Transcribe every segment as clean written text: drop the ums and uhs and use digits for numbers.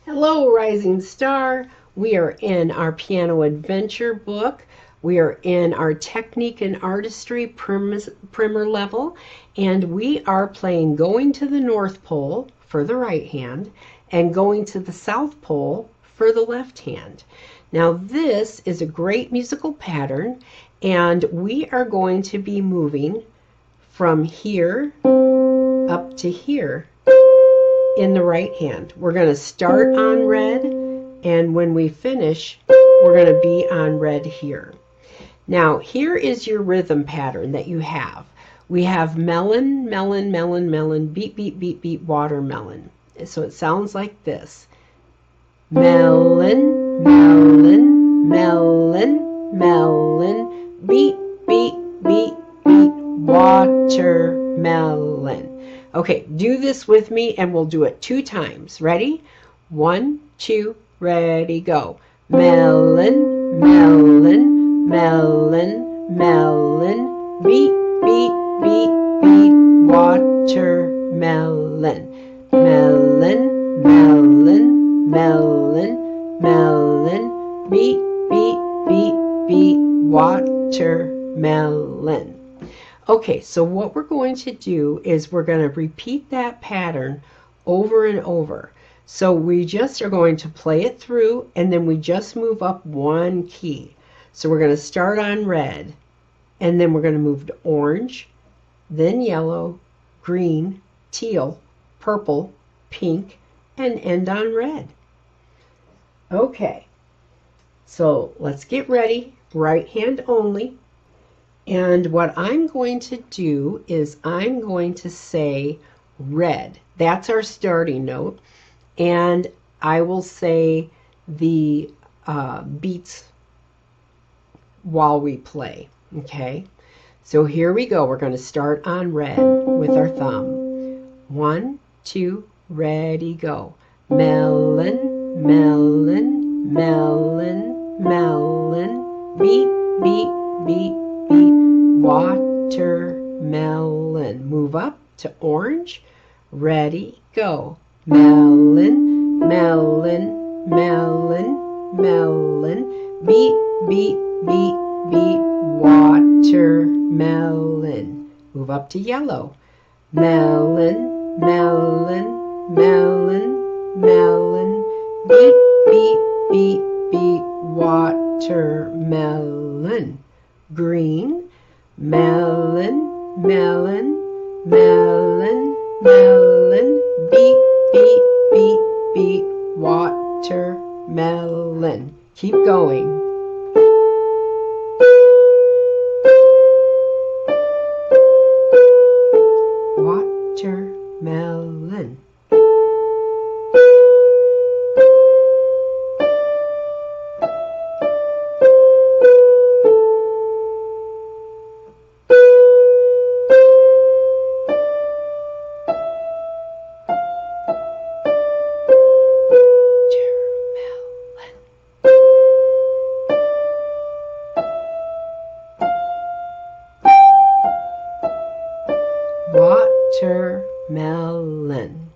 Hello, Rising Star. We are in our Piano Adventure book. We are in our Technique and Artistry primer level, and we are playing Going to the North Pole for the right hand and Going to the South Pole for the left hand. Now, this is a great musical pattern, and we are going to be moving from here up to here in the right hand. We're going to start on red, and when we finish, we're going to be on red here. Now, here is your rhythm pattern that you have. We have melon, melon, melon, melon, beat, beat, beat, beat, watermelon. So it sounds like this. Melon, melon, melon, melon, beat, beat, beat, beat, watermelon. Okay, do this with me and we'll do it 2 times. Ready? 1, 2, ready, go. Melon, melon, melon, melon, beat, beat, beat, beat, watermelon. Melon, melon, melon, melon, beat, beat, beat, beat, watermelon. Okay, so what we're going to do is we're going to repeat that pattern over and over. So we just are going to play it through, and then we just move up 1 key. So we're going to start on red, and then we're going to move to orange, then yellow, green, teal, purple, pink, and end on red. Okay, so let's get ready. Right hand only. And what I'm going to do is I'm going to say red. That's our starting note. And I will say the beats while we play. Okay? So here we go. We're going to start on red with our thumb. 1, 2, ready, go. Melon, melon, melon, melon, beat, beat, beat, beat, watermelon. Move up to orange. Ready, go. Melon, melon, melon, melon, beat, beat, beat, beat, watermelon. Move up to yellow. Melon, melon, melon, melon, beat, beat, beat, beat, watermelon. Green, melon, melon, melon, melon, beat, beat, beat, beat, watermelon. Keep going. Watermelon. Watermelon.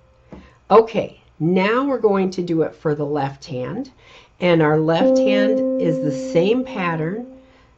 Okay, now we're going to do it for the left hand. And our left hand is the same pattern.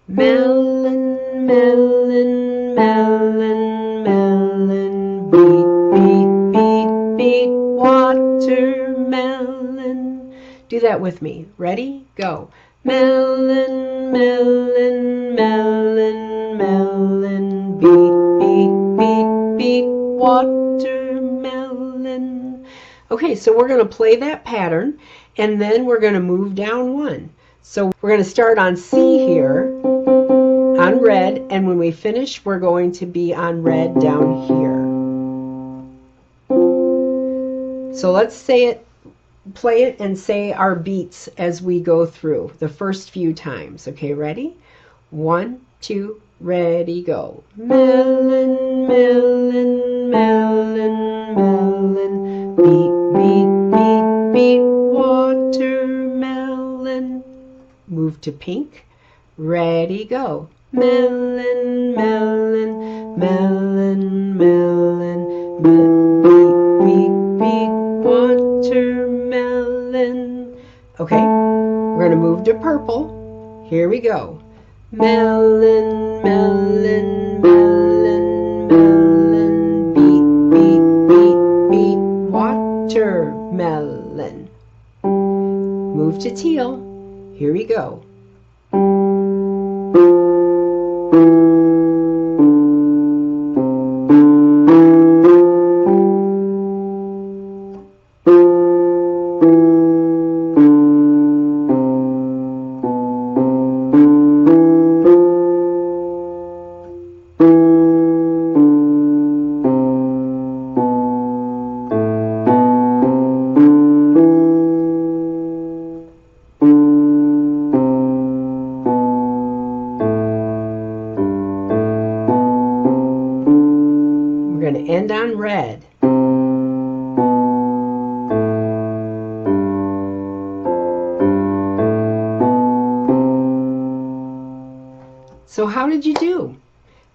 Melon, melon, melon, melon, beat, beat, beat, beat, watermelon. Do that with me. Ready? Go. Melon, melon, melon, melon, beat, beat, beat, beat, watermelon. Okay, so we're going to play that pattern, and then we're going to move down 1. So we're going to start on C here, on red, and when we finish, we're going to be on red down here. So let's say it, play it, and say our beats as we go through the first few times. Okay, ready? 1, 2, ready, go. Melon, melon, melon, melon, beat, beat, beat, beat, watermelon. Move to pink. Ready, go. Melon, melon, melon, melon, beat, beat, beat, watermelon. to move to purple. Here we go. Melon, melon, melon, melon, beet, beet, beet, beet, watermelon. Move to teal. Here we go. We're going to end on red. So how did you do?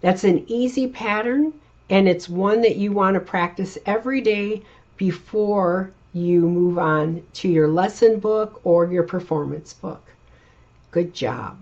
That's an easy pattern, and it's one that you want to practice every day before you move on to your lesson book or your performance book. Good job.